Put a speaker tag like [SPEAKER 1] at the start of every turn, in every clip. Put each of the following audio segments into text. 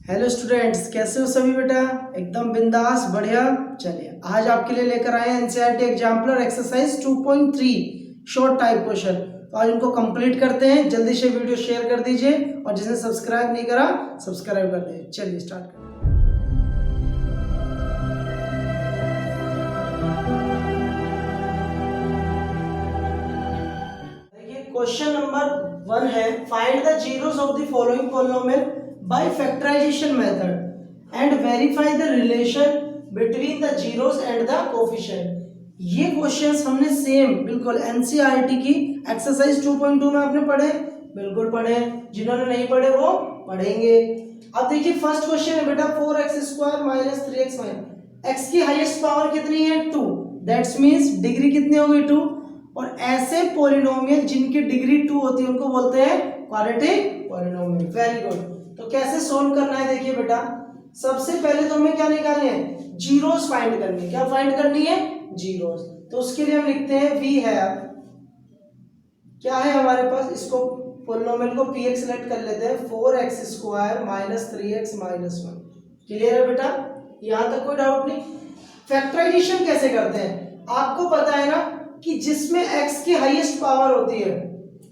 [SPEAKER 1] Hello students, कैसे हो सभी बेटा? एकदम बिंदास, बढ़िया। चलिए आज आपके लिए लेकर आए हैं NCERT exemplar exercise 2.3 short type question. तो आज इनको कंप्लीट करते हैं। जल्दी से वीडियो शेयर कर दीजिए और जिसने सब्सक्राइब नहीं करा सब्सक्राइब कर दीजिए। चलिए स्टार्ट करते हैं। देखिए क्वेश्चन नंबर 1 है, find the zeros of the following polynomial by factorization method and verify the relation between the zeros and the coefficient. ये क्वेश्चंस हमने सेम बिल्कुल एनसीईआरटी की एक्सरसाइज 2.2 में आपने पढ़े, बिल्कुल पढ़े। जिन्होंने नहीं पढ़े वो पढ़ेंगे। अब देखिए फर्स्ट क्वेश्चन है बेटा 4x² minus 3x minus x की हाईएस्ट पावर कितनी है 2, दैट्स मींस डिग्री कितनी होगी 2। और ऐसे पॉलिनोमियल जिनकी डिग्री 2 होती है उनको बोलते हैं क्वाड्रेटिक पॉलिनोमियल। Very good. तो कैसे सोल्व करना है देखिए बेटा, सबसे पहले तो हमें क्या निकालने हैं, जीरोस फाइंड करनी है। क्या फाइंड करनी है? जीरोस। तो उसके लिए हम लिखते हैं वी हैव, क्या है हमारे पास, इसको पॉलिनोमियल को px सेलेक्ट कर लेते हैं, 4x² minus 3x minus 1। Clear है बेटा? यहां तक कोई डाउट नहीं। फैक्टराइजेशन कैसे करते हैं आपको पता है ना, कि जिसमें x की हाईएस्ट पावर होती है,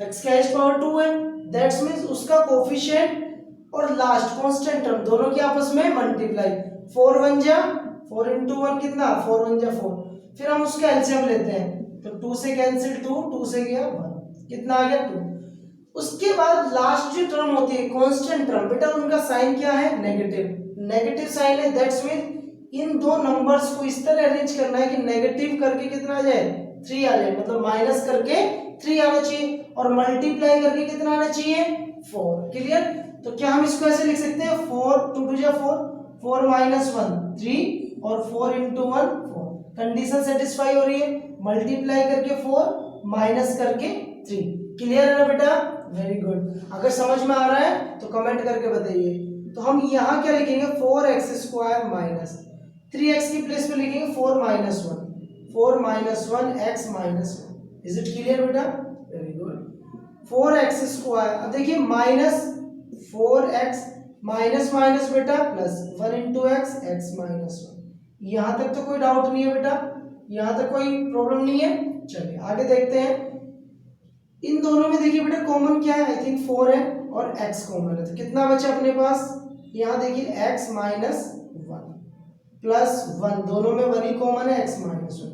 [SPEAKER 1] x की हाईएस्ट पावर 2 है, दैट्स मींस उसका कोफिशिएंट और लास्ट कांस्टेंट टर्म दोनों के आपस में मल्टीप्लाई। 4 1 जा 4 into 1 कितना, 4 1 जा 4। फिर हम उसका एलसीएम लेते हैं, तो 2 से कैंसिल 2, 2 से गया 1, कितना आ गया 2। उसके बाद लास्ट जो टर्म होती है कांस्टेंट टर्म, बेटा उनका साइन क्या है, नेगेटिव। नेगेटिव साइन है, दैट्स मीन इन दो नंबर्स को इस तरह अरेंज करना है कि नेगेटिव करके कितना आ जाए, 3 आ जाए, मतलब माइनस करके 3 आना चाहिए और मल्टीप्लाई करके कितना आना चाहिए, 4। क्लियर? तो क्या हम इसको ऐसे लिख सकते हैं, 4 2 2 जा 4, 4 माइनस 1 3 और 4 into 1 4। कंडीशन सेटिस्फाई हो रही है, मल्टीप्लाई करके 4 माइनस करके 3। क्लियर है ना बेटा? Very good. अगर समझ में आ रहा है तो कमेंट करके बताइए। तो हम यहाँ क्या लिखेंगे, 4x² माइनस 3x की प्लेस पे लिखेंगे 4 minus 1, 4 minus 1 x minus 1। Is it clear बेटा? Very good. 4x², अब देखिए माइनस 4x माइनस माइनस बेटा plus 1 into x x minus 1। यहां तक तो कोई डाउट नहीं है बेटा, यहां तक कोई प्रॉब्लम नहीं है। चलिए आगे देखते हैं। इन दोनों में देखिए बेटा कॉमन क्या है, आई थिंक 4 है और x कॉमन है, तो कितना बचा अपने पास, यहाँ देखिए x माइनस 1 प्लस 1, दोनों में 1 ही कॉमन है, x माइनस 1।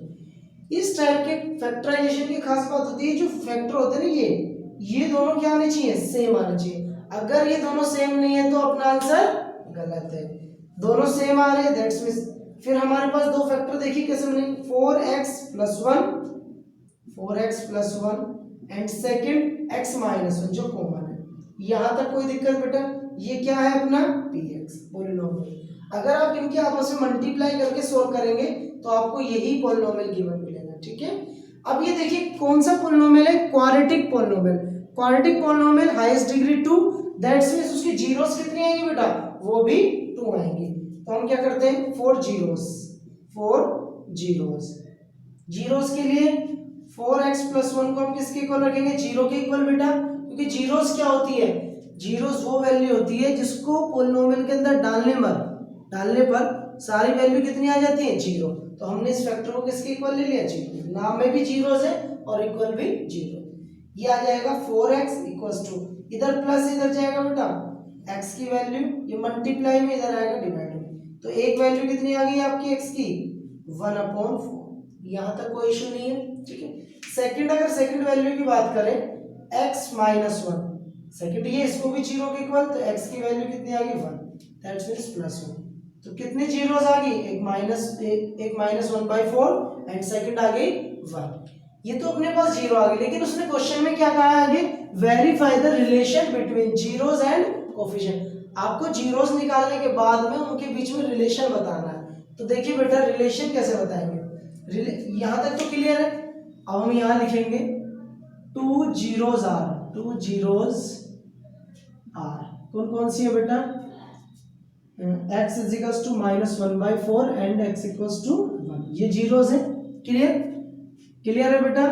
[SPEAKER 1] इस टाइप के फैक्टराइजेशन की खास बात होती है, जो फैक्टर होते हैं ना ये दोनों क्या आने चाहिए, सेम आने चाहिए। अगर ये दोनों सेम नहीं है तो अपना आंसर गलत है। दोनों सेम आ रहे हैं, दैट्स मींस फिर हमारे पास दो फैक्टर देखिए कैसे बने, 4x plus 1, 4x plus 1 and second x minus 1 जो कॉमन है। यहां तक कोई दिक्कत बेटा? ये क्या है अपना px पॉलिनोमियल। अगर आप इनके आपस में मल्टीप्लाई करके सोल्व करेंगे तो आपको यही पॉलिनोमियल गिवन मिलेगा। ठीक है, अब ये देखिए कौन सा पॉलिनोमियल है, quadratic polynomial. Quadratic polynomial highest degree 2, that's means उसकी जीरोस कितनी आएंगी बेटा, वो भी 2 आएंगी। तो हम क्या करते हैं, 4 जीरोस जीरोस के लिए 4x प्लस 1 को हम किसके इक्वल रखेंगे, 0 के इक्वल बेटा, क्योंकि जीरोस क्या होती है, जीरोस वो वैल्यू होती है जिसको पॉलिनोमियल के अंदर डालने पर सारी वैल्यू कितनी आ जाती है, 0। तो हमने इस फैक्टर को किसके इक्वल ले लिया, 0। नाम में भी जीरोस है और इक्वल भी 0। ये आ जाएगा 4x इक्वल्स टू, इधर प्लस इधर जाएगा बेटा x की वैल्यू, ये मल्टीप्लाई में इधर आएगा डिवाइड में। तो एक वैल्यू कितनी आ गई आपकी x की, 1/4। यहां तक कोई इशू नहीं है। ठीक है, सेकंड, अगर सेकंड वैल्यू की बात करें x माइनस 1, सेकंड ये इसको भी 0 के इक्वल, तो x की वैल्यू कितनी आ गई 1, दैट्स मींस प्लस 1। तो कितनी जीरोस आ गई, एक माइनस 1/4 एंड सेकंड आ गई 1। ये तो अपने पास 0 आ गई, लेकिन उसने क्वेश्चन में क्या कहा है आगे, verify the relation between zeros and coefficient. आपको जीरोस निकालने के बाद में उनके बीच में रिलेशन बताना है। तो देखिए बेटा रिलेशन कैसे बताएंगे, यहां तक तो क्लियर है। अब हम यहां लिखेंगे 2 जीरोस आर, कौन कौन सी है बेटा, x is equals to -1/4 and x equals to 1, ये जीरोस है। क्लियर है बेटा?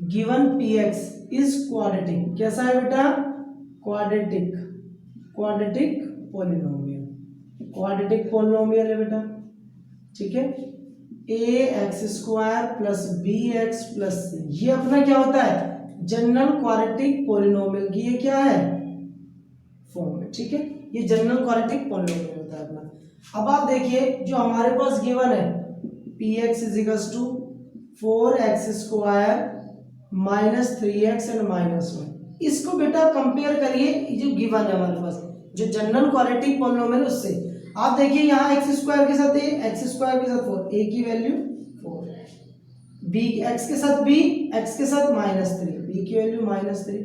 [SPEAKER 1] गिवन px इज क्वाड्रेटिक, कैसा है बेटा, quadratic. Quadratic polynomial, quadratic polynomial है बेटा, ठीक है। A x square plus B x plus C, ये अपना क्या होता है, जनरल क्वाड्रेटिक पोलिनोमियल की ये क्या है, फॉर्म है, ठीक है। ये जनरल क्वाड्रेटिक पोलिनोमियल होता है अपना। अब आप देखिए जो हमारे पास गिवन है p x is equals to 4x square minus 3x and minus 1, इसको बेटा कंपेयर करिए जो गिवन है हमारे पास जो जनरल क्वाड्रेटिक पोलिनोमियल उससे। आप देखिए यहाँ एक्स स्क्वायर के साथ ए, एक्स स्क्वायर के साथ 4, ए की वैल्यू 4, बी एक्स के साथ बी, एक्स के साथ -3, बी की वैल्यू -3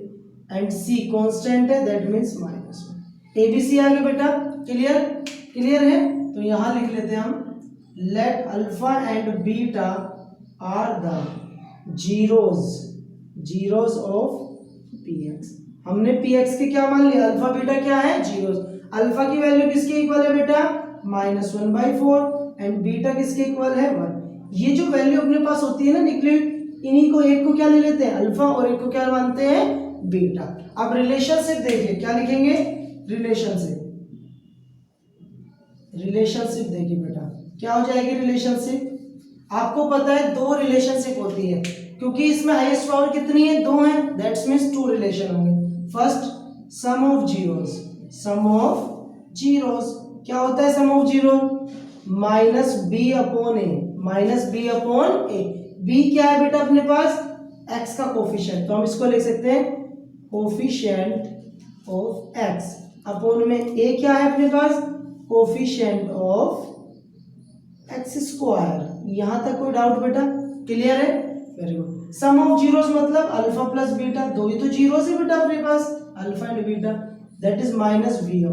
[SPEAKER 1] एंड सी कांस्टेंट है that means -1। A B C आ गया बेटा, क्लियर, क्लियर है। तो यहाँ लिख लेते हैं हम let alpha and beta are the zeros of p x. हमने पी एक्स के क्या मान लिया, अल्फा बीटा क्या है, जीरोज। अल्फा की वैल्यू किसके इक्वल है बेटा, -1/4 एंड बीटा किसके इक्वल है 1। ये जो वैल्यू अपने पास होती है ना निकली, इन्हीं को एक को क्या ले लेते हैं अल्फा और एक को क्या मानते हैं बीटा। अब रिलेशनशिप देखिए, क्या लिखेंगे, रिलेशनशिप देखिए बेटा क्या हो जाएगी रिलेशनशिप। आपको पता है दो रिलेशनशिप होती है, क्योंकि इसमें हाईएस्ट पावर कितनी है, 2 है, दैट्स मींस 2 रिलेशन होंगे। First sum of zeros, sum of zeros क्या होता है, sum of zero -b/a, b क्या है बेटा अपने पास, x का कोफिशिएंट, तो हम इसको लिख सकते हैं कोफिशिएंट ऑफ x अपॉन में a क्या है अपने पास, कोफिशिएंट ऑफ एक्स स्क्वायर। यहां तक कोई डाउट बेटा, क्लियर है, very good. Sum of zeros मतलब अल्फा प्लस बीटा, दो ही तो जीरोस है बेटा अपने पास, alpha and beta, that is -b/a।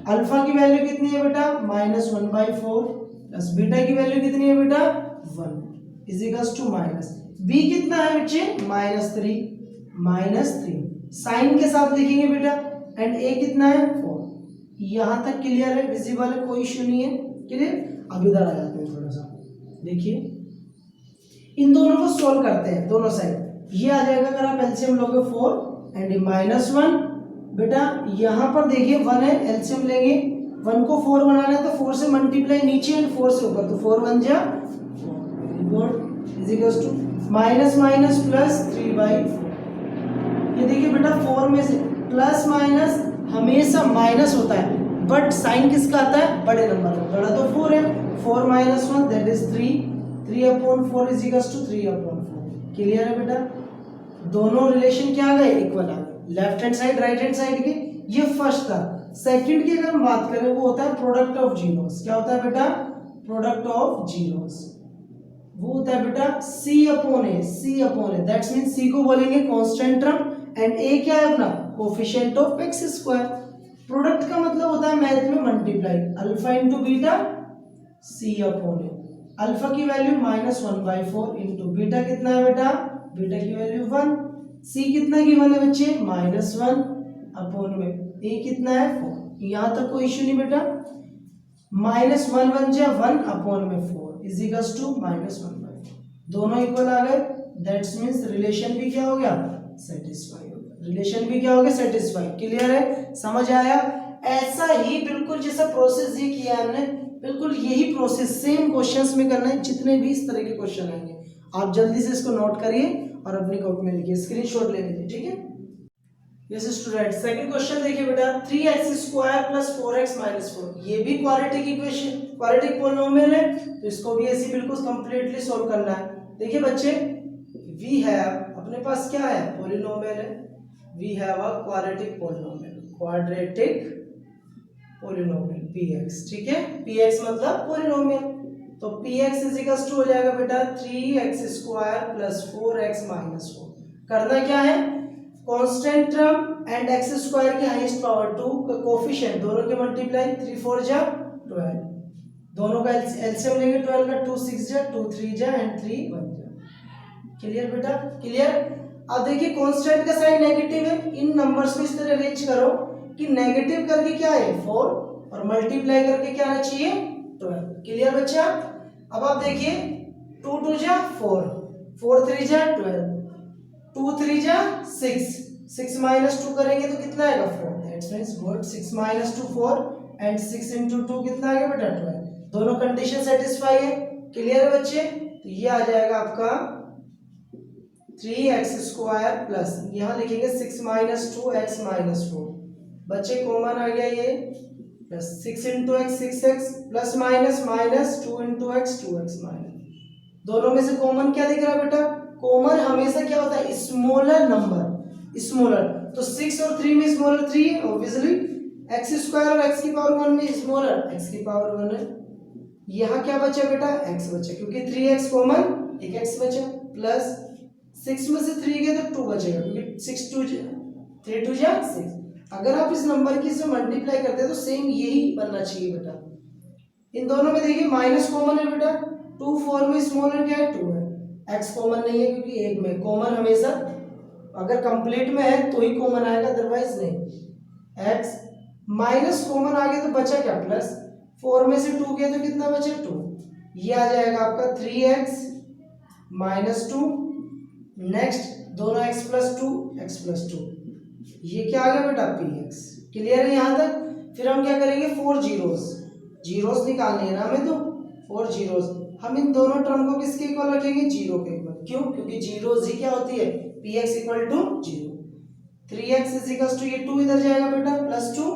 [SPEAKER 1] Alpha की वैल्यू कितनी है बेटा, -1/4 प्लस बीटा की वैल्यू कितनी है बेटा 1 is equals to minus, B कितना है बच्चे -3 साइन के साथ लिखेंगे बेटा, एंड ए कितना है 4। यहां तक क्लियर है, विजिबल है, कोई इश्यू नहीं है, क्लियर। अब इधर आ जाते हैं थोड़ा सा, देखिए इन दोनों को सोल्व करते हैं दोनों साइड। ये आ जाएगा अगर आप एलसीएम लोगे 4 एंड -1 बेटा, यहाँ पर देखिए 1 है, एलसीएम लेंगे 1 को 4 बनाना है तो 4 से मल्टीप्लाई नीचे एंड 4 से ऊपर, तो 4 1 जा 4 is equals to minus plus 3/4। ये देखिए बेटा 4 में से प्लस माइनस हमेशा माइनस होता है, बट साइन किसका आता है, बड़े नंबर का, बड़ा तो 4 है, 4 - 1 that is 3/4 is equals to 3/4। Clear है बेटा, दोनों रिलेशन क्या आ गए, इक्वल आ गए, left hand side right hand side के। ये फर्स्ट था। सेकंड की अगर हम बात करें वो होता है प्रोडक्ट ऑफ जीरोस। क्या होता है बेटा, प्रोडक्ट ऑफ जीरोस, वो होता है बेटा C/A, दैट्स मीन C को बोलेंगे कांस्टेंट टर्म एंड A क्या है अपना, coefficient of x square. Product का मतलब होता है मैथ में multiply, alpha into beta C/A। Alpha की वैल्यू -1/4 इंटू बीटा कितना है बेटा, बीटा की वैल्यु 1, C कितना गिवन है बच्चे -1 अपॉन में A कितना है 4। यहाँ तक कोई इश्यू नहीं बेटा, -1 1 जा 1 अपॉन में 4 इज इक्वल्स टू -1/4, दोनों इक्वल आ गए, दैट्स मींस रिलेशन भी क्या हो गया, सेटिस्फाई हो गया, रिलेशन भी क्या हो गया, सेटिस्फाई। क्लियर है, समझ आया। ऐसा ही बिल्कुल जैसा प्रोसेस ये किया हमने, बिल्कुल यही प्रोसेस सेम क्वेश्चंस में करना है, जितने भी इस तरह के क्वेश्चन आएंगे आप जल्दी से इसको नोट करिए और अपनी कॉपी में लिखिए, स्क्रीनशॉट ले लीजिए, ठीक है। यस स्टूडेंट, सेकंड क्वेश्चन देखिए बेटा, 3x² + 4x - 4, ये भी क्वाड्रेटिक इक्वेशन, क्वाड्रेटिक पोलिनोमियल है, तो इसको भी ऐसे बिल्कुल कंप्लीटली सॉल्व करना है। देखिए बच्चे, वी हैव, अपने पास क्या है, पोलिनोमियल है, we have a quadratic polynomial, px, ठीक है, px मतलब पोलिनोमियल, तो px इज इक्वल्स टू हो जाएगा बेटा 3x² + 4x - 4। करना क्या है, कांस्टेंट टर्म एंड x² की हाईएस्ट पावर 2 का कोफिशिएंट दोनों के मल्टीप्लाई, 3 4 जा 12, दोनों का एलसीएम लेंगे 12 का, 2 6 जा 2 3 जा एंड 3 1 जा। क्लियर बेटा, क्लियर। अब देखिए कांस्टेंट का साइन नेगेटिव है, इन नंबर्स को इस तरह अरेंज करो कि नेगेटिव करके क्या है 4 और मल्टीप्लाई करके क्या आना चाहिए 12। क्लियर बच्चा। अब आप देखिए 2 2 जा 4, 4 3 जा 12, 2 3 जा 6, 6 - 2 करेंगे तो कितना आएगा 4, that's means good 6 minus 2 4 and 6 into 2 कितना आ गया बेटा 12। दोनों कंडीशन सेटिस्फाई है। क्लियर है बच्चे? तो ये आ जाएगा आपका 3x² प्लस यहाँ लिखेंगे 6 माइनस 2x माइनस 4। बच्चे कॉमन आ गया ये plus 6 into x 6x plus minus minus 2 into x 2x minus. दोनों में से कॉमन क्या दिख रहा है बेटा? कॉमन हमेशा क्या होता है? Smaller number, smaller. तो 6 और 3 में स्मॉलर 3 है ऑब्वियसली। x² और x की पावर 1 में स्मॉलर x की पावर 1 है। यहाँ क्या बचा बेटा? x बचा, क्योंकि 3x कॉमन, एक x बचा, प्लस 6 में से 3 गए तो 2 बचेगा, क्योंकि 6 2 3 2 6। अगर आप इस नंबर की से मल्टीप्लाई करते हैं तो सेम यही बनना चाहिए बेटा। इन दोनों में देखिए माइनस कॉमन है बेटा, 2 4 में स्मॉलर क्या है? 2 है। x कॉमन नहीं है क्योंकि एक में कॉमन हमेशा अगर कंप्लीट में है तो ही कॉमन आएगा, अदरवाइज नहीं। x माइनस कॉमन आ गया तो बचा क्या? प्लस 4 में से 2 गए तो कितना बचे? 2। ये आ जाएगा आपका 3x माइनस 2। नेक्स्ट दोनों x प्लस 2 x प्लस 2, ये क्या आ गया बेटा? px। क्लियर है यहाँ तक? फिर हम क्या करेंगे? 4 जीरोस निकालने हैं ना हमें, तो 4 जीरोस हम इन दोनों टर्म को किसके इक्वल रखेंगे? 0 के इक्वल। क्यों? क्योंकि जीरोस ही क्या होती है? px equal to 0। 3x is equal to ये 2 इधर जाएगा बेटा plus 2,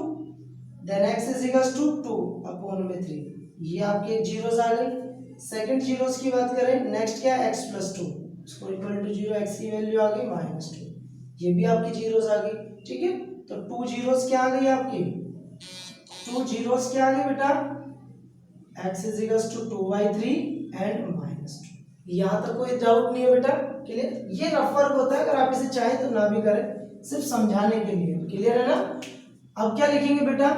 [SPEAKER 1] then x is equal to 2 upon में 3। ये आपके जीरोस आ गई। सेकंड जीरोस की बात करें, नेक्स्ट क्या है? x प्लस 2, इसको इक्वल टू 0, x की वैल्यू आ गई माइनस 2, ये भी आपकी जीरोस आ गई। ठीक है, तो 2 जीरोस क्या आ गई आपकी? 2 जीरोस क्या आ गई बेटा? x is equal to 2/3 and minus 2। यहाँ तक कोई डाउट नहीं है बेटा? क्लियर? ये रफ वर्क होता है, अगर आप इसे चाहें तो ना भी करें, सिर्फ समझाने के लिए। क्लियर है ना? अब क्या लिखेंगे बेटा?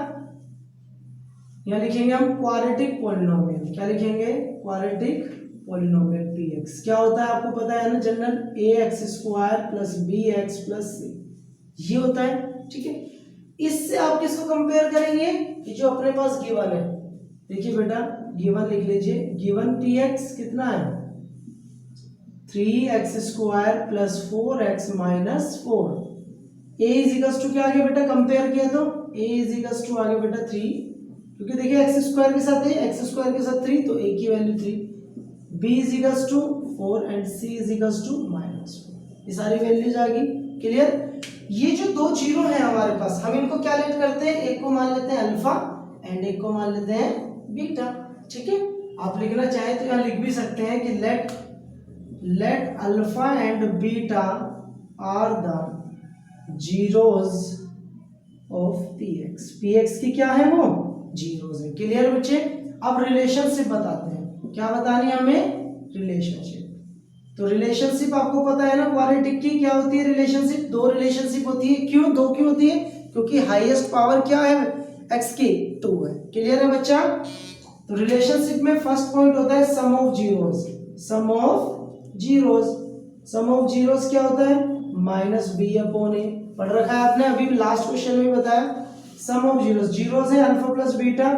[SPEAKER 1] यहाँ लिखेंगे हम क्वाड्रेटिक पॉलिनोमियल। क्या लिखेंगे? Quadratic polynomial px। क्या होता है आपको पता है ना general? ax² plus bx plus c, ये होता है। ठीक है, इससे आप किसको कंपेयर करेंगे? ये जो अपने पास गिवन है, देखिए बेटा गिवन लिख लीजिए। गिवन px कितना है? 3x² plus 4x minus 4। a is equal to क्या आ गया बेटा? कंपेयर किया तो a इज इक्वल टू आ गया बेटा 3, क्योंकि देखिए x² के साथ x² के साथ 3, तो a की value 3। b is equal to 4 and c is equal to minus 4। ये सारी वैल्यूज आ गई। क्लियर? ये जो दो जीरो है हमारे पास, हम इनको क्या लेट करते हैं? एक को मान लेते हैं अल्फा एंड एक को मान लेते हैं बीटा। ठीक है, आप लिखना चाहें तो यहाँ लिख भी सकते हैं कि let alpha and beta are the zeros of px। px की क्या है? वो जीरोज है। क्लियर बच्चे? अब रिलेशनशिप बताते हैं। क्या बतानी है हमें? रिलेशनशिप। तो रिलेशनशिप आपको पता है ना क्वाड्रेटिक की क्या होती है? रिलेशनशिप दो रिलेशनशिप होती है। क्यों दो क्यों होती है? क्योंकि हाईएस्ट पावर क्या है x की? 2 है। क्लियर है बच्चा? तो रिलेशनशिप में फर्स्ट पॉइंट होता है sum of zeros. Sum of zeros, sum of zeros क्या होता है? Minus B upon A. पढ़ रखा है आपने, अभी लास्ट क्वेश्चन में बताया। सम ऑफ जीरोस, जीरोस है alpha plus beta.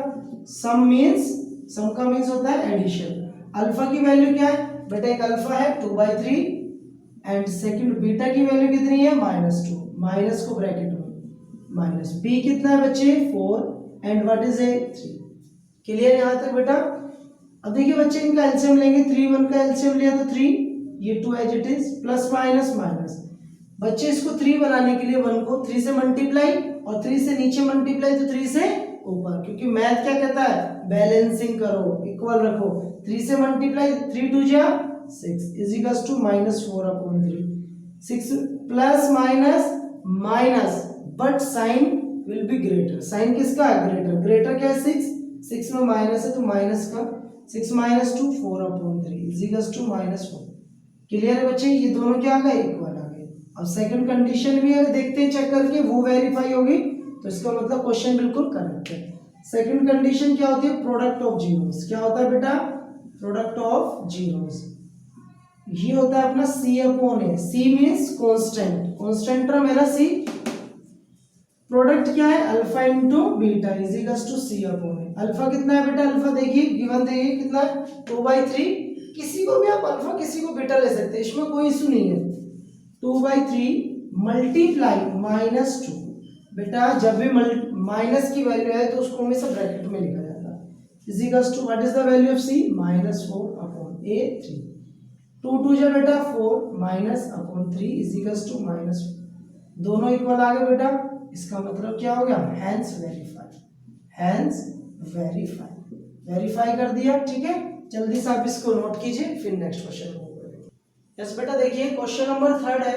[SPEAKER 1] Sum means, sum का मींस होता है एडिशन। अल्फा की वैल्यू क्या है बेटा? एक अल्फा है 2/3 एंड सेकंड बीटा की वैल्यू कितनी है? -2, माइनस को ब्रैकेट में माइनस। बी कितना है बच्चे? 4 and what is a? 3। Clear यहां तक बेटा? अब देखिए बच्चे इनका एलसीएम लेंगे, 3 1 का एलसीएम लिया तो 3, ये 2 as it is, plus minus minus. बच्चे इसको 3 बनाने के लिए 1 को 3 से मल्टीप्लाई और 3 से नीचे मल्टीप्लाई तो 3 से ऊपर, क्योंकि मैथ क्या कहता है? बैलेंसिंग करो, इक्वल रखो। 3 से मल्टीप्लाई 3 2 जा 6 is equal to -4 upon 3। 6 plus minus minus, but sign will be greater. Sign किसका है? ग्रेटर। ग्रेटर क्या है? 6 में माइनस है तो माइनस का 6 minus 2 4 upon 3 is equal to -4। Clear है बच्चे? ये दोनों क्या आ गए? इक्वल आ गए। अब सेकंड कंडीशन भी है, देखते हैं चेक करके, वो वेरीफाई होगी तो इसका मतलब क्वेश्चन बिल्कुल करेक्ट है। सेकंड कंडीशन क्या होती है? Product of zeros. क्या होता है बेटा? प्रोडक्ट ऑफ जीरोस, ये होता है अपना c upon a. c means constant, constant term है ना c। प्रोडक्ट क्या है? Alpha into beta is equal to c upon A. Alpha कितना है बेटा? अल्फा देखिए गिवन देखिए कितना है? 2/3। किसी को भी आप अल्फा किसी को बीटा ले सकते हैं, इसमें कोई इशू नहीं है। 2/3 मल्टीप्लाई -2 बेटा जब भी माइनस की वैल्यू है तो उसको हमेशा ब्रैकेट में लिखा जाता है। Is equals to what is the value of c -4/a3। 2 2 जा बेटा 4 -/3 इज इक्वल्स टू -4। दोनों इक्वल आ गए बेटा, इसका मतलब क्या हो गया, hence verify, hence verify, verify कर दिया। ठीक है, जल्दी से आप इसको नोट कीजिए, फिर नेक्स्ट क्वेश्चन को करेंगे। यस बेटा देखिए क्वेश्चन नंबर 3 है।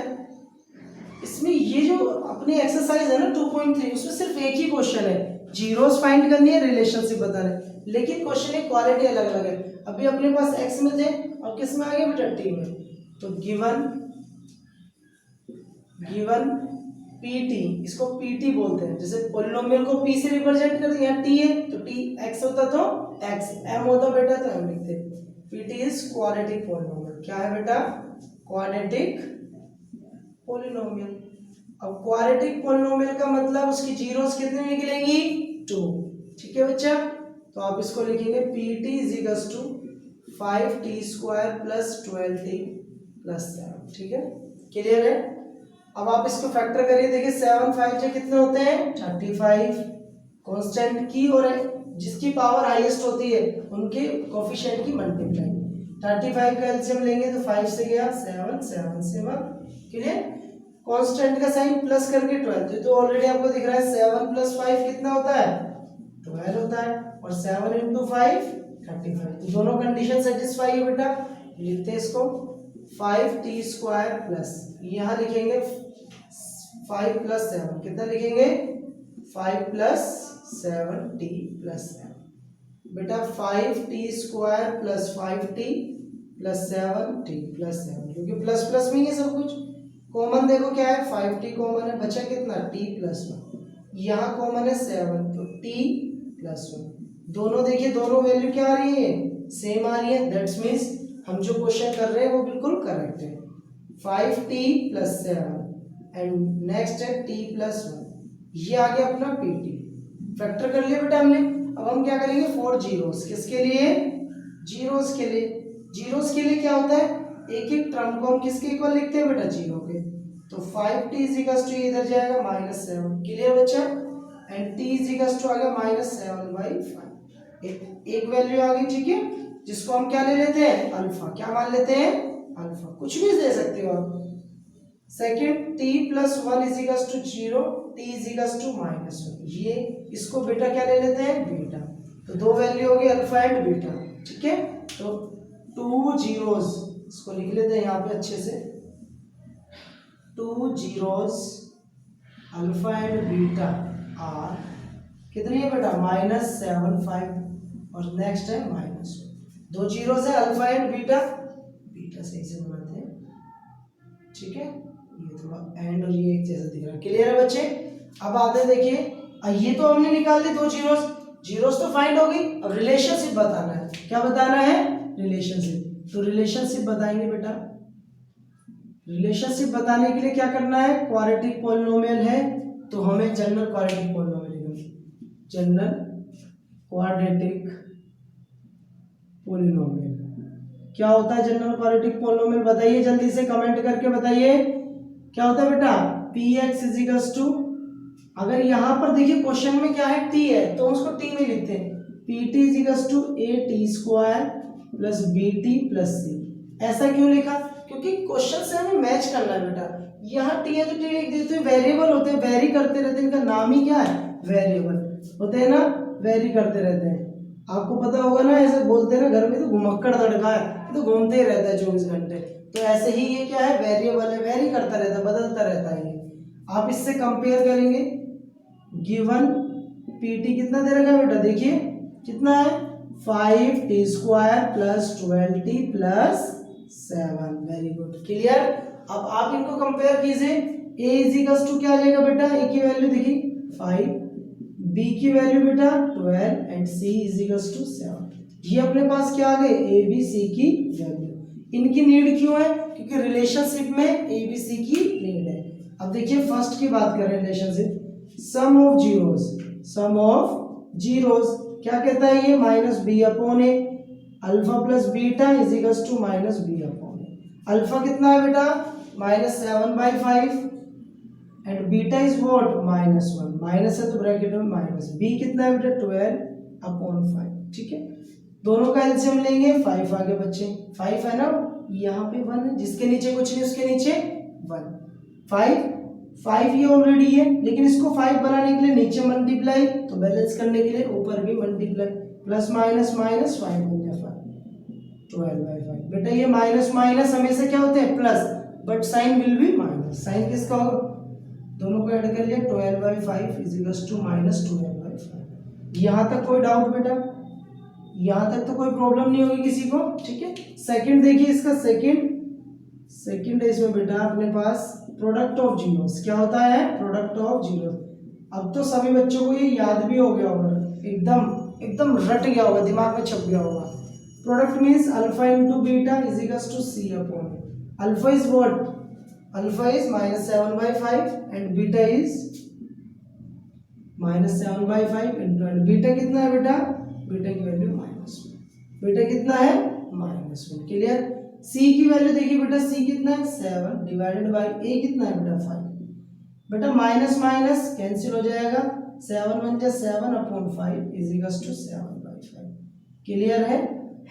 [SPEAKER 1] इसमें ये जो अपनी एक्सरसाइज है ना 2.3, उसमें सिर्फ एक ही क्वेश्चन है, जीरोस फाइंड करनी है, रिलेशनशिप बताना है, लेकिन क्वेश्चन की क्वालिटी अलग अलग है। अभी अपने पास एक्स में थे और किस में आ गए बेटा, टी में। तो गिवन पीटी, इसको पीटी बोलते हैं। जैसे पोलिनोमियल को पी से रिप्रेजेंट कर दिया, टी है तो टी एक्स होता तो एक्स, एम होता बेटा तो एम लिखते। PT is quadratic polynomial. क्या है बेटा, क्वाड्रेटिक पोलिनोमियल। अब क्वाड्रेटिक पोलिनोमियल का मतलब उसकी जीरोस कितनी निकलेंगी, 2। ठीक है बच्चा, तो आप इसको लिखेंगे PT is equals to 5t² plus 12t plus 7। ठीक है, क्लियर है। अब आप इसको फैक्टर करिए, देखिए 7 5 से कितने होते हैं, 35। कांस्टेंट की और जिसकी पावर हाईएस्ट होती है उनके कोफिशिएंट की मल्टीप्लाई। 35 का एलसीएम लेंगे तो 5 से गया 7, 7 से 1। क्लियर। कांस्टेंट का साइन प्लस करके 12, तो ऑलरेडी आपको दिख रहा है 7 + 5 कितना होता है, 12 होता है, और 7 × 5 35। तो दोनों कंडीशन सेटिस्फाई है बेटा। लिखते हैं इसको 5t² प्लस, यहाँ लिखेंगे 5 + 7, कितना लिखेंगे 5 + 7t + 7। बेटा 5t² plus 5t plus 7t plus 7, क्योंकि प्लस प्लस में ही है सब कुछ। कॉमन देखो क्या है, 5t कॉमन है, बचा कितना t + 1। यहाँ कॉमन है 7, तो t + 1। दोनों देखिए, दोनों वैल्यू क्या आ रही है, सेम आ रही है। दैट्स मीन्स हम जो क्वेश्चन कर रहे हैं वो बिल्कुल करेक्ट है। 5t + 7 एंड नेक्स्ट है t + 1, ये आ गया अपना pt। फैक्टर कर लिया बेटा हमने। अब हम क्या करेंगे, 4 जीरोस, किसके लिए, जीरोस के लिए। जीरोस के लिए क्या होता है, एक एक टर्म को हम किसके इक्वल लिखते हैं बेटा, जीरो के। तो 5t = इधर जाएगा -7। क्लियर बच्चा। एंड t = आ गया -7/5। एक वैल्यू आ गई। ठीक है, जिसको हम क्या ले लेते हैं, अल्फा। क्या मान लेते हैं, अल्फा। कुछ भी दे सकते हो आप। सेकंड t + 1 = 0, t = -1, ये इसको बेटा क्या ले लेते हैं, बीटा। तो दो वैल्यू होगी अल्फा एंड बीटा। ठीक है, तो 2 जीरोस, इसको लिख लेते हैं यहाँ पे अच्छे से, 2 zeros alpha and beta are कितनी है बेटा, -7/5, और नेक्स्ट है -1। दो जीरोस है अल्फा एंड बीटा, बीटा सही से बनाते हैं। ठीक है, ये थोड़ा एंड और ये एक जैसा दिख रहा है। क्लियर है बच्चे। अब आते हैं देखिए, ये तो हमने निकाल दी दो जीरोस, जीरोस तो फाइंड हो गई। अब रिलेशनशिप बताना है। क्या बताना है, रिलेशनशिप। तो रिलेशनशिप बताएंगे बेटा। रिलेशनशिप बताने के लिए क्या करना है, क्वाड्रेटिक पॉलिनोमियल है तो हमें जनरल क्वाड्रेटिक पॉलिनोमियल लिखना, जनरल क्वाड्रेटिक पॉलिनोमियल। क्या होता है जनरल क्वाड्रेटिक पॉलिनोमियल, बताइए जल्दी से कमेंट करके बताइए क्या होता है बेटा। px = अगर यहाँ पर देखिए क्वेश्चन में क्या है, t है तो उसको t में लिखते हैं। pt = at² plus bt plus c। ऐसा क्यों लिखा, क्योंकि क्वेश्चन से हमें मैच करना है बेटा। यहाँ t है तो t लिख देते हैं। वेरिएबल होते हैं, वेरी करते रहते हैं, इनका नाम ही क्या है, वेरिएबल होते हैं ना, वेरी करते रहते हैं। आपको पता होगा ना, ऐसे बोलते हैं ना घर में, तो घुमक्कड़ लड़का है तो घूमते ही रहता है 24 घंटे। तो ऐसे ही ये क्या है, वेरिएबल है, वेरी करता रहता है, बदलता रहता है ये। आप इससे कंपेयर करेंगे, गिवन पीटी कितना दे रखा है बेटा, देखिए कितना है, 5t² plus 12t plus 7। Very good, clear. अब आप इनको कंपेयर कीजिए। a = क्या आ जाएगा बेटा, a की वैल्यू देखिए 5, b की वैल्यू बेटा 12 एंड c = 7। ये अपने पास क्या आ गए, a b c की वैल्यू। इनकी नीड क्यों है, क्योंकि रिलेशनशिप में a b c की नीड है। अब देखिए फर्स्ट की बात करें, relationship sum of zeros, sum of zeros क्या कहता है ये, -b/a। Alpha plus beta = -b/a। Alpha कितना है बेटा, -7/5, and beta is what -1, minus है तो ब्रैकेट में माइनस, बी कितना है बेटा 12/5, ठीक है। दोनों का एलसीएम लेंगे, 5 आगे बच्चे 5 है ना, यहाँ पे 1 है, जिसके नीचे कुछ नहीं उसके नीचे 1, 5 ये ऑलरेडी है, लेकिन इसको 5 बनाने के लिए नीचे मल्टीप्लाई, तो बैलेंस करने के लिए ऊपर भी मल्टीप्लाई, प्लस माइनस माइनस 5 बन गया 5, 12/5। बेटा ये माइनस माइनस हमेशा क्या होते हैं plus, but sign will be minus, sign किसका होगा, दोनों को ऐड कर लिया, 12/5 इज इक्वल्स टू -12/5। यहाँ तक कोई डाउट बेटा, यहाँ तक तो कोई प्रॉब्लम नहीं होगी किसी को, ठीक है। सेकंड देखिए इसका, सेकंड है इसमें बेटा अपने पास प्रोडक्ट ऑफ जीरोस, क्या होता है प्रोडक्ट ऑफ जीरोस। अब तो सभी बच्चों को ये याद भी हो गया होगा, एकदम रट गया होगा, दिमाग में छप गया होगा। Product means alpha into beta is equals to C upon alpha is what, alpha is -7/5 and beta is -7/5 into, and beta कितना है बेटा, बीटा की वैल्यू -1, बीटा कितना है -1, क्लियर। सी की वैल्यू देखिए बेटा, सी कितना है 7 डिवाइडेड बाय ए कितना है बेटा 5, बेटा माइनस माइनस कैंसिल हो जाएगा, 7 1 जा 7/5 इज इक्वल्स टू 7/5, क्लियर है,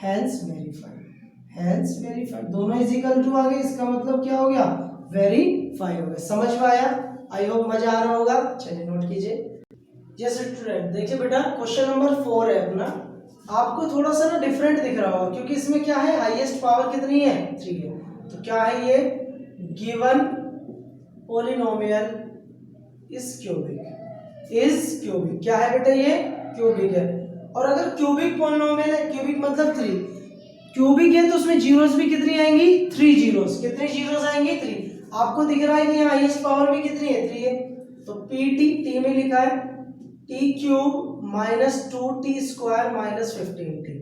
[SPEAKER 1] हेंस वेरीफाइड, दोनों इज इक्वल टू आ गए, इसका मतलब क्या हो गया वेरीफाई हो गया। समझ में आया, आई होप मजा आ रहा होगा, चलिए नोट कीजिए। यस स्टूडेंट, देखिए बेटा क्वेश्चन नंबर 4 है अपना, आपको थोड़ा सा ना डिफरेंट दिख रहा होगा, क्योंकि इसमें क्या है हाईएस्ट पावर कितनी है 3 है, तो क्या है ये गिवन पोलिनोमियल इज क्यूबिक, क्या है बेटा ये क्यूबिक है। और अगर क्यूबिक पोलिनोमियल है, क्यूबिक मतलब 3, क्यूबिक है तो उसमें जीरोस भी कितनी आएंगी 3 जीरोस, कितने जीरोस आएंगे 3, आपको दिख रहा है कि यहाँ हाईएस्ट पावर भी कितनी है 3 है, तो टी में लिखा है टी क्यूब -2t² -15t।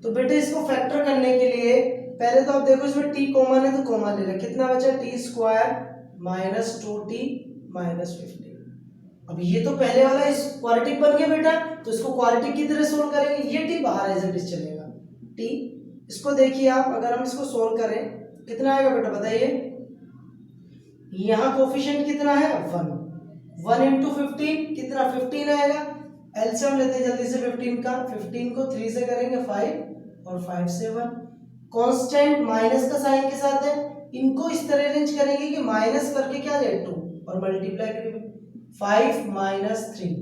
[SPEAKER 1] तो बेटे इसको फैक्टर करने के लिए पहले तो आप देखो इसमें टी कॉमन है तो कॉमन ले लें, कितना बचा t² -2t -15। अब ये तो पहले वाला इस क्वाड्रेटिक बन गया बेटा, तो इसको क्वाड्रेटिक की तरह सोल्व करेंगे, ये टी बाहर एज इट इज चलेगा, टी इसको देखिए आप, अगर हम इसको सोल्व करें कितना आएगा बेटा बताइए, यहाँ कोफिशिएंट कितना है 1 इंटू 15 कितना 15 आएगा, एलसीएम लेते हैं जल्दी से 15 का, 15 को 3 से करेंगे 5 और 5 से 1, कांस्टेंट माइनस का साइन के साथ है, इनको इस तरह अरेंज करेंगे कि माइनस करके क्या जाए 2 और मल्टीप्लाई करेंगे 5 - 3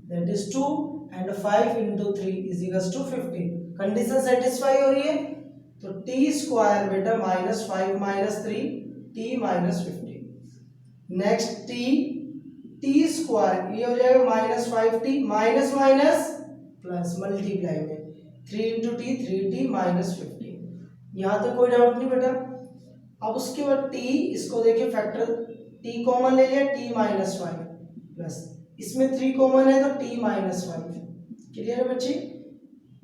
[SPEAKER 1] that is 2 and 5 into 3 is equals to 15, condition satisfy हो रही है, तो t² बेटा -5 - 3 t -15, नेक्स्ट t² ये हो जाएगा -5t, minus minus plus multiply में 3 इंटू टी 3t -15, यहाँ तक कोई डाउट नहीं बेटा। अब उसके बाद t, इसको देखिए फैक्टर, t कॉमन ले लिया t -5 प्लस इसमें 3 कॉमन है तो t -5, क्लियर है बच्चे,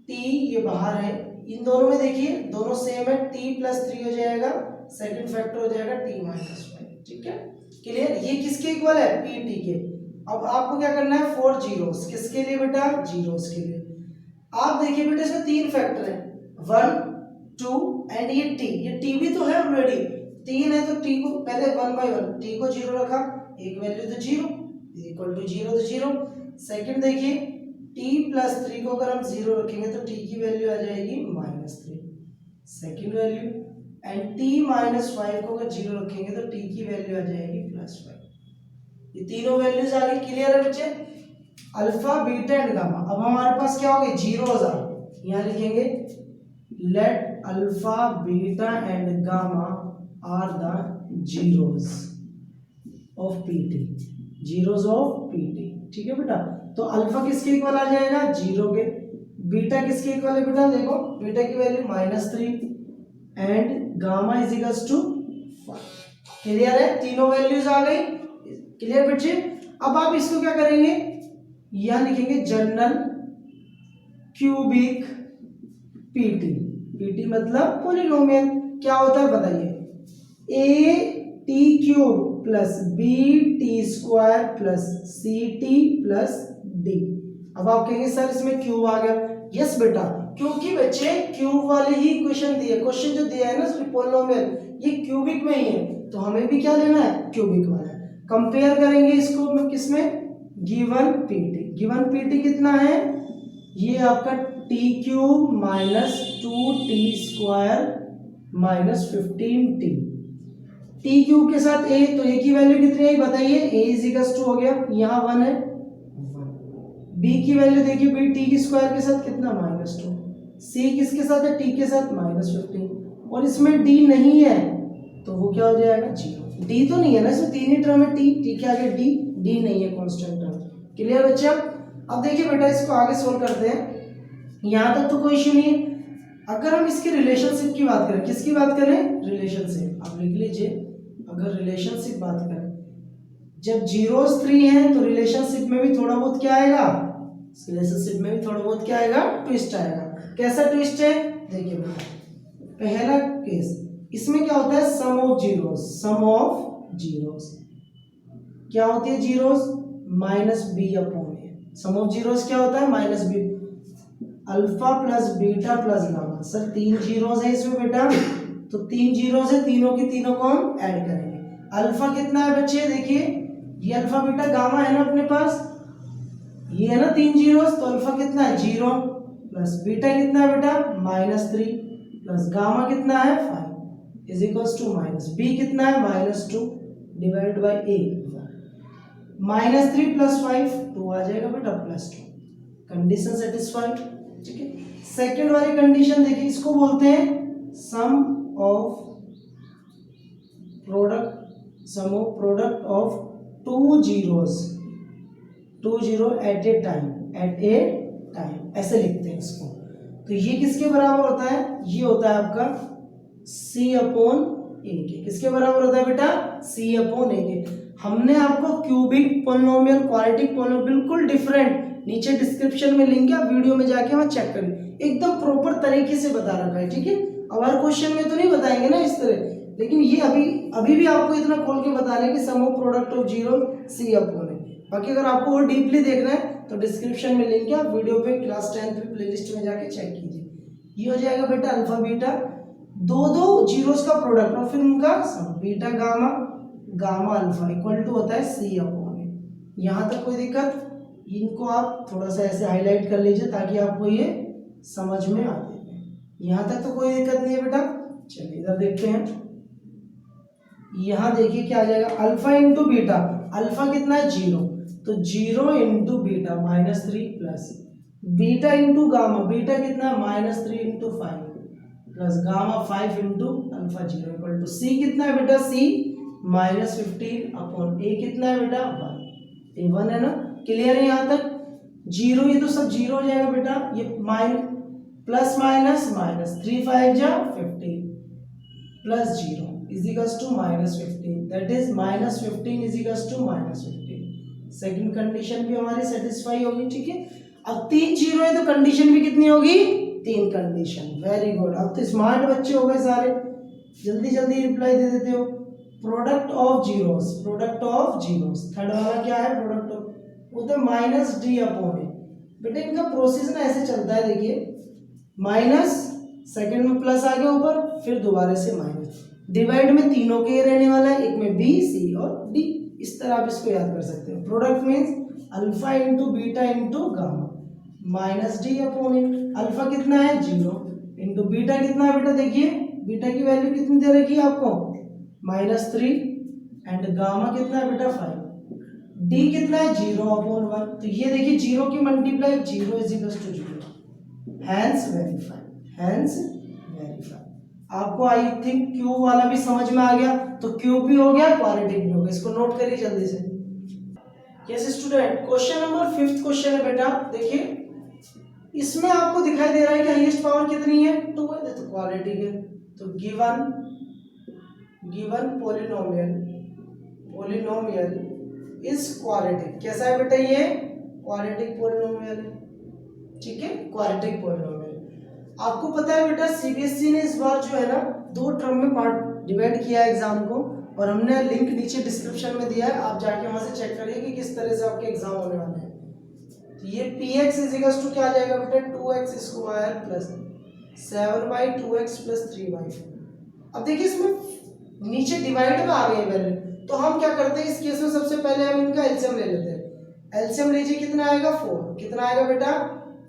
[SPEAKER 1] t ये बाहर है, इन दोनों में देखिए दोनों सेम है, t + 3 हो जाएगा, सेकंड फैक्टर हो जाएगा t -5, ठीक है क्लियर। ये किसके इक्वल है pt के। अब आपको क्या करना है 4 जीरोस, किसके लिए बेटा जीरोस के लिए। आप देखिए बेटा इसमें 3 फैक्टर है 1 2 एंड ये t भी तो है ऑलरेडी, 3 है तो t को पहले 1/1 t को 0 रखा, एक वैल्यू तो 0 इक्वल टू 0 तो 0। सेकंड देखिए t + 3 को अगर हम 0 रखेंगे तो t की वैल्यू आ जाएगी -3, सेकंड वैल्यू, एंड t -5 को अगर 0 रखेंगे तो t की वैल्यू आ जाएगी +5। ये तीनों वैल्यूज आ गई, क्लियर है बच्चे, अल्फा बीटा एंड गामा। अब हमारे पास क्या हो गए जीरोस आ, यहाँ लिखेंगे let alpha beta and gamma are the zeros of PT, zeros of PT, ठीक है बेटा। तो अल्फा किसके इक्वल आ जाएगा 0 के, बीटा किसके इक्वल है बेटा, देखो बीटा की value -3 and gamma is equals to 5, clear है, तीनों वैल्यूज आ गई, क्लियर बच्चे। अब आप इसको क्या करेंगे, यहां लिखेंगे जनरल क्यूबिक पीटी, पीटी मतलब पोलिनोमियल, क्या होता है बताइए, A T cube plus B T square plus C T plus D. अब आप कहेंगे सर इसमें क्यूब आ गया, यस बेटा, क्योंकि बच्चे क्यूब वाले ही क्वेश्चन दिए, क्वेश्चन जो दिया है ना पोलिनोमियल ये क्यूबिक में ही है, तो हमें भी क्या लेना है क्यूबिक वाला। कंपेयर करेंगे इसको में किसमें, गिवन पीटी। गिवन पीटी कितना है, ये आपका T cube minus 2t square minus 15t। T cube के साथ ए, तो ए की वैल्यू कितनी है बताइए, ए इज इक्वल टू हो गया, यहाँ 1 है, बी की वैल्यू देखिए, बी टी की स्क्वायर के साथ कितना -2, सी किसके साथ है, टी के साथ -15, और इसमें डी नहीं है तो वो क्या हो जाएगा 0। डी तो नहीं है ना, इसमें 3 ही टर्म है, टी के आगे डी नहीं है, कांस्टेंट टर्म। क्लियर बच्चा। अब देखिए बेटा इसको आगे सोल्व करते हैं, यहाँ तक तो कोई इश्यू नहीं है। अगर हम इसकी रिलेशनशिप की बात करें, किसकी बात करें, रिलेशनशिप, आप लिख लीजिए, अगर रिलेशनशिप बात करें, जब जीरोस 3 हैं तो रिलेशनशिप में भी थोड़ा बहुत क्या आएगा, रिलेशनशिप में भी थोड़ा बहुत क्या आएगा, ट्विस्ट आएगा। कैसा ट्विस्ट है, देखिए पहला केस, इसमें क्या होता है, sum of zeros, sum of zeros क्या होती है, zeros minus B upon A. Sum of zeros क्या होता है, minus B, alpha plus beta plus gamma. Sir 3 zeros है इसमें बेटा, तो 3 जीरोस है, तीनों की तीनों को हम ऐड करेंगे। अल्फा कितना है बच्चे, देखिए ये अल्फा बीटा गामा है ना अपने पास, ये है ना 3 जीरोस, तो अल्फा कितना है 0 प्लस बीटा कितना है बेटा -3 प्लस गामा कितना है 5 is equal to minus B कितना है -2 डिवाइड बाय ए। -3 प्लस 5 2 आ जाएगा बेटा +2, कंडीशन सेटिस्फाइड। ठीक है, सेकंड वाली कंडीशन देखिए, इसको बोलते हैं sum of product of 2 zeros at a time, ऐसे लिखते हैं इसको। तो ये किसके बराबर होता है, ये होता है आपका c अपॉन ए के। किसके बराबर होता है बेटा, c अपॉन ए के। हमने आपको क्यूबिक पोलिनोमियल, क्वाड्रेटिक पोलिनोमियल बिल्कुल डिफरेंट, नीचे डिस्क्रिप्शन में लिंक है, आप वीडियो में जाके वहां चेक करें, एकदम प्रॉपर तरीके से बता रखा है। ठीक है, अब हर क्वेश्चन में तो नहीं बताएंगे ना इस तरह, लेकिन ये अभी भी आपको इतना खोल के बता रहे हैं कि sum of product of zero C upon है। बाकी अगर आपको और डीपली देखना है तो डिस्क्रिप्शन में लिंक है, आप वीडियो पे क्लास 10th में प्लेलिस्ट में जाके चेक कीजिए। ये हो जाएगा बेटा अल्फा बीटा, दो जीरोस का प्रोडक्ट और फिर उनका sum, beta gamma alpha equal to होता है सी अपॉन ए। यहाँ तक कोई दिक्कत, इनको आप थोड़ा सा ऐसे हाईलाइट कर लीजिए ताकि आपको ये समझ में आ जाए। यहाँ तक तो कोई दिक्कत नहीं है बेटा। चलिए इधर देखते हैं, यहाँ देखिए क्या आ जाएगा, अल्फा इंटू बीटा, अल्फा कितना है 0, तो 0 into beta -3 plus beta into gamma, beta कितना -3 into 5 plus gamma 5 into alpha 0 equal to C कितना है बेटा, सी -15 अपॉन ए कितना है बेटा 1, ए 1 है ना। क्लियर है यहाँ तक, 0 ये तो सब 0 हो जाएगा बेटा, ये प्लस माइनस 3 5 जा 15 plus 0 is equals to -15, that is -15 is equals to -15। Second condition भी हमारी सेटिस्फाई होगी। ठीक है, अब 3 जीरो है तो कंडीशन भी कितनी होगी, 3 कंडीशन। वेरी गुड, अब तो स्मार्ट बच्चे हो गए सारे, जल्दी जल्दी रिप्लाई दे देते हो। प्रोडक्ट ऑफ जीरोस, थर्ड वाला क्या है, प्रोडक्ट ऑफ, वो तो -d अपॉन है बेटा। इनका प्रोसेस ना ऐसे चलता है, देखिए माइनस, सेकंड में प्लस आ गया ऊपर, फिर दोबारा से माइनस, डिवाइड में तीनों के रहने वाला है, एक में बी सी और डी, इस तरह आप इसको याद कर सकते हैं। Product means alpha into beta into gamma -d upon ए। अल्फा कितना है 0 इंटू बीटा कितना है बेटा, देखिए बीटा की वैल्यू कितनी दे रखी है आपको -3 एंड गामा कितना है बेटा 5, डी कितना है 0 अपॉन 1, तो ये देखिए 0 की multiply 0 is equal to 0, hence verify. आपको आई थिंक क्यूब वाला भी समझ में आ गया, तो क्यूब भी हो गया, क्वाड्रेटिक भी हो गया, इसको नोट करिए जल्दी से। Yes student, question number 5th question है बेटा। देखिए इसमें आपको दिखाई दे रहा है कि हाईएस्ट पावर कितनी है 2 है, तो क्वाड्रेटिक है। तो गिवन पोलिनोमियल इज क्वाड्रेटिक। कैसा है बेटा, ये क्वाड्रेटिक पोलिनोमियल है। ठीक है, क्वाड्रेटिक पोलिनोमियल। आपको पता है बेटा सीबीएसई ने इस बार जो है ना 2 टर्म में पार्ट डिवाइड किया है एग्जाम को, और हमने लिंक नीचे डिस्क्रिप्शन में दिया है, आप जाके वहां से चेक करिए कि किस तरह से आपके एग्जाम होने वाले हैं। तो ये px इज इक्वल टू क्या आ जाएगा बेटा, 2x square plus 7y2x plus 3y। अब देखिए इसमें नीचे डिवाइड में आ गई वैल्यू, तो हम क्या करते हैं इस केस में, सबसे पहले हम इनका एलसीएम ले लेते हैं। एलसीएम लीजिए, कितना आएगा 4, कितना आएगा बेटा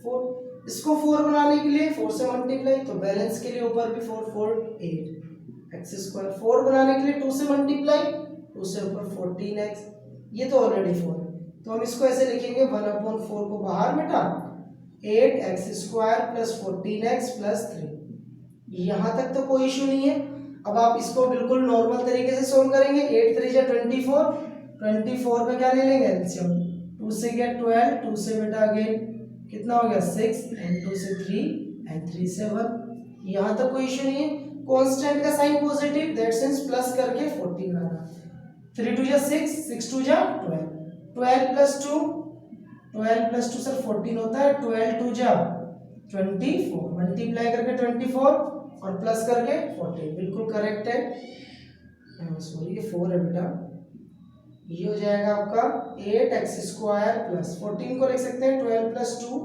[SPEAKER 1] 4। इसको 4 बनाने के लिए 4 से मल्टीप्लाई, तो बैलेंस के लिए ऊपर भी 4, 4 8 एक्स स्क्वायर। 4 बनाने के लिए 2 से मल्टीप्लाई, 2 से ऊपर 14x, ये तो ऑलरेडी 4 है, तो हम इसको ऐसे लिखेंगे 1/4 को बाहर बेटा 8x square plus 14x plus 3। यहाँ तक तो कोई इशू नहीं है। अब आप इसको बिल्कुल नॉर्मल तरीके से सोल्व करेंगे। 8 3 जा 24, 24 का क्या ले लेंगे एलसीएम, 2 से गया 12, 2 से बेटा अगेन कितना हो गया 6 एंड 2 से 3 एंड 3 से 1। यहाँ तक कोई इशू नहीं है। कांस्टेंट का sign positive, that means plus करके 14 लाना। 3 2 जा 6, 6 2 जा 12, 12 प्लस 2, 12 प्लस 2 सर 14 होता है, 12 2 जा 24, मल्टीप्लाई करके 24 और प्लस करके 14, बिल्कुल करेक्ट है। सॉरी ये 4 है बेटा, ये हो जाएगा आपका 8x स्क्वायर प्लस 14 को लिख सकते हैं 12 plus 2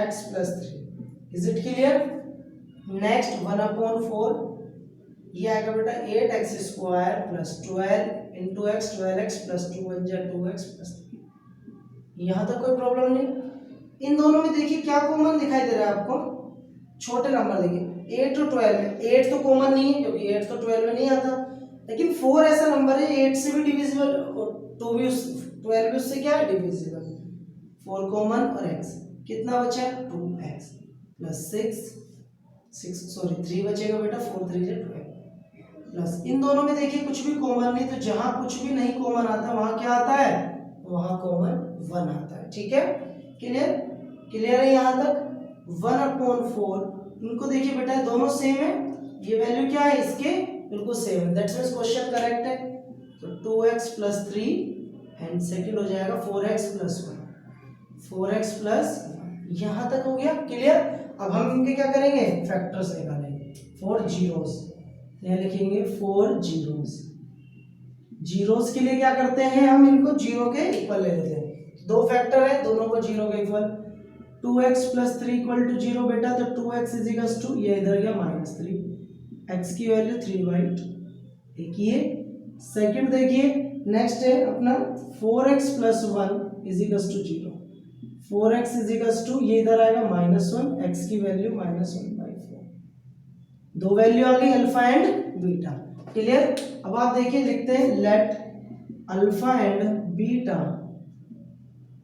[SPEAKER 1] x plus 3। Is it clear? Next 1/4 ये आएगा बेटा 8x square plus 12 into x, 12x plus 2 1 जा 2x प्लस 3। यहाँ तक कोई प्रॉब्लम नहीं। इन दोनों में देखिए क्या कॉमन दिखाई दे रहा है आपको, छोटे नंबर देखिए 8 और 12 में 8 तो कॉमन नहीं है क्योंकि 8 तो 12 में नहीं आता, लेकिन 4 ऐसा नंबर है 8 से भी डिविजिबल और 2 भी 12 भी उससे क्या है डिविजिबल। 4 कॉमन और x कितना बचा 2x प्लस 3 बचेगा बेटा 4 3 जा 12 प्लस। इन दोनों में देखिए कुछ भी कॉमन नहीं, तो जहां कुछ भी नहीं कॉमन आता वहां क्या आता है, वहां कॉमन 1 आता है। ठीक है, क्लियर? क्लियर है यहाँ तक? 1/4 इनको देखिए बेटा दोनों सेम है, ये वैल्यू क्या है इसके बिल्कुल सेम है, दैट्स मींस क्वेश्चन करेक्ट है। तो 2x प्लस 3 एंड सेकंड हो जाएगा 4x प्लस 1, 4x प्लस 1। यहाँ तक हो गया क्लियर? अब हम इनके क्या करेंगे फैक्टर्स निकालेंगे, 4 जीरोस, यहाँ लिखेंगे 4 जीरोस। जीरोस के लिए क्या करते हैं हम इनको जीरो के इक्वल ले लेते हैं, दो फैक्टर है दोनों को जीरो के equal. 2x plus 3 equal to 0 बेटा, तो 2x इज इक्वल्स टू ये इधर गया -3, x की वैल्यू 3/2। देखिए सेकंड देखिए नेक्स्ट है अपना 4x plus 1 is equals to 0, 4x is equals to ये इधर आएगा -1, x की वैल्यू -1/4। दो वैल्यू आ गई अल्फा एंड बीटा। क्लियर? अब आप देखिए लिखते हैं let alpha and beta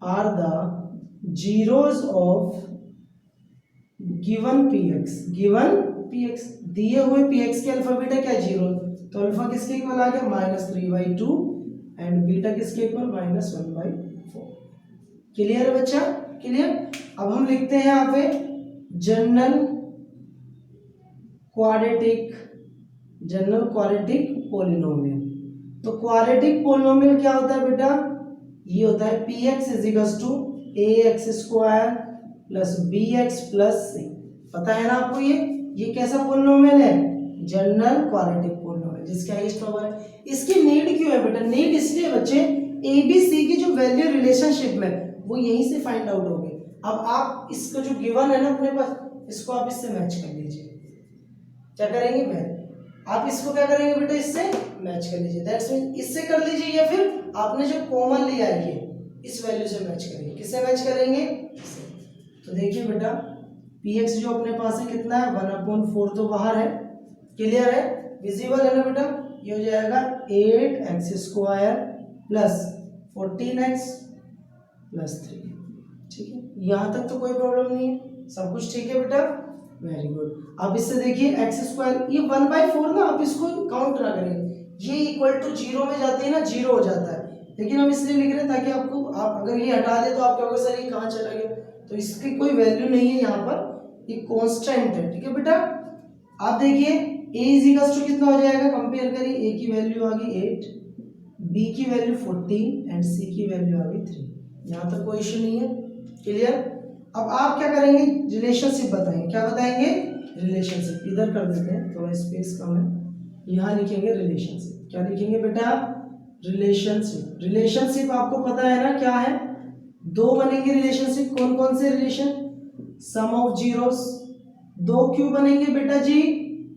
[SPEAKER 1] are the zeros of given px, given px दिए हुए px के अल्फा बीटा क्या जीरो, तो अल्फा किसके इक्वल आ गया -3/2 एंड बीटा किसके इक्वल -1/4। क्लियर है बच्चा? क्लियर? अब हम लिखते हैं यहाँ पे जनरल क्वाड्रेटिक पॉलिनोमियल। तो क्वाड्रेटिक पॉलिनोमियल क्या होता है बेटा, ये होता है px is equals to ax square plus bx plus c। पता है ना आपको ये कैसा पॉलिनोमियल है, जनरल क्वाड्रेटिक पॉलिनोमियल जिसका हाईएस्ट पावर है। इसकी नीड क्यों है बेटा, नीड इसलिए बच्चे a b c की जो वैल्यू रिलेशनशिप में वो यहीं से फाइंड आउट होगी। अब आप इसको जो गिवन है ना अपने पास, इसको आप इससे मैच कर लीजिए। क्या करेंगे मैच, आप इसको क्या करेंगे बेटा इससे मैच कर लीजिए, दैट्स मीन इससे कर लीजिए या फिर आपने जो कॉमन लिया है ये इस वैल्यू से मैच करेंगे। किससे मैच करेंगे इससे। तो देखिए बेटा px जो अपने पास है कितना है 1/4 तो बाहर है, क्लियर है, विजिबल है ना बेटा, ये हो जाएगा 8x square plus 14x plus 3। ठीक है, यहाँ तक तो कोई प्रॉब्लम नहीं है, सब कुछ ठीक है बेटा, वेरी गुड। अब इससे देखिए x स्क्वायर, ये 1/4 ना आप इसको काउंट ना करें, ये इक्वल टू 0 में जाते हैं ना, 0 हो जाता है, लेकिन हम इसलिए लिख रहे हैं ताकि आपको, आप अगर ये हटा दे तो आप कहोगे सर ये कहाँ चला गया, तो इसकी कोई वैल्यू नहीं है यहाँ पर, ये कांस्टेंट है। ठीक है बेटा, आप देखिए a इज इक्वल्स टू कितना हो जाएगा, कंपेयर करिए, a की वैल्यू आ गई 8, b की वैल्यू 14 एंड c की वैल्यू आ गई 3। यहाँ तक कोई इश्यू नहीं है, क्लियर। अब आप क्या करेंगे, रिलेशनशिप बताएंगे। क्या बताएंगे, रिलेशनशिप। इधर कर देते हैं, थोड़ा स्पेस कम है, यहाँ लिखेंगे रिलेशनशिप। क्या लिखेंगे बेटा, रिलेशनशिप। रिलेशनशिप आपको पता है ना क्या है, दो बनेंगे रिलेशनशिप। कौन कौन से रिलेशन, सम ऑफ जीरोस। दो क्यों बनेंगे बेटा जी,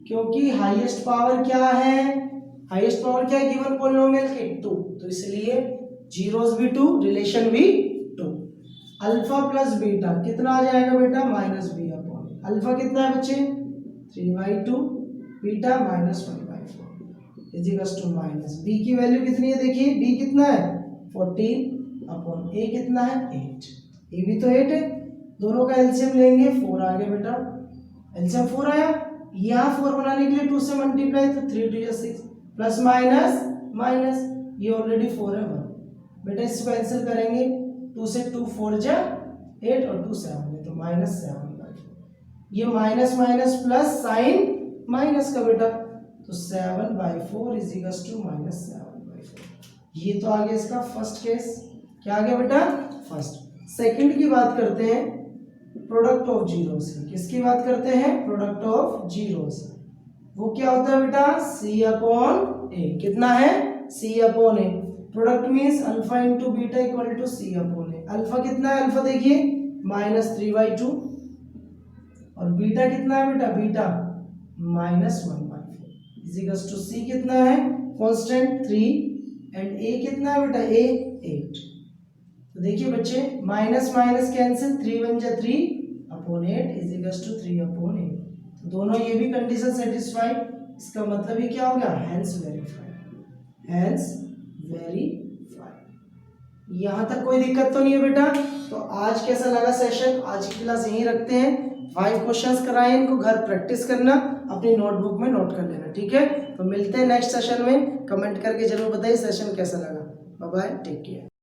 [SPEAKER 1] क्योंकि हाईएस्ट पावर क्या है, हाईएस्ट पावर क्या है गिवन पॉलिनोमियल की 2, तो इसलिए जीरोस भी 2, रिलेशन भी 2। अल्फा प्लस बीटा कितना आ जाएगा बेटा -b अपॉन अल्फा कितना है बच्चे 3/2, beta -1/4 is equal to minus B की वैल्यू कितनी है देखिए बी कितना है 14 अपॉन ए कितना है 8, ए भी तो 8 है, दोनों का एलसीएम लेंगे 4 आ गया बेटा, एलसीएम 4 आया, यहाँ 4 बनाने के लिए 2 से मल्टीप्लाई तो 3 2 6 प्लस माइनस माइनस ये ऑलरेडी 4 है 1 बेटा, इसको कैंसिल करेंगे 2 से 2 4 जा 8 और 2 7 में तो -7/4, ये minus minus plus sign minus का बेटा तो 7/4 इज इक्वल टू -7/4। ये तो आ गया इसका फर्स्ट केस, क्या आ गया बेटा फर्स्ट। सेकंड की बात करते हैं प्रोडक्ट ऑफ जीरोस, किसकी बात करते हैं प्रोडक्ट ऑफ जीरोस, वो क्या होता है बेटा c अपॉन ए, कितना है c upon A, product means alpha into beta equal to c upon A, alpha कितना है अल्फा देखिए -3/2 और बीटा कितना है बेटा beta -1/4 is equal to c कितना है कांस्टेंट 3 एंड a कितना है बेटा a 8, तो देखिए बच्चे माइनस माइनस कैंसिल 3 1 जा 3 upon 8 is equal to 3 upon 8, तो दोनों ये भी कंडीशन सेटिस्फाई, इसका मतलब ये क्या हो गया हेंस वेरीफाई, हेंस वेरीफाई। यहाँ तक कोई दिक्कत तो नहीं है बेटा। तो आज कैसा लगा सेशन, आज की क्लास यहीं रखते हैं, 5 क्वेश्चंस कराए, इनको घर प्रैक्टिस करना, अपनी नोटबुक में नोट कर लेना, ठीक है। तो मिलते हैं नेक्स्ट सेशन में, कमेंट करके जरूर बताइए सेशन कैसा लगा। Bye bye, take care.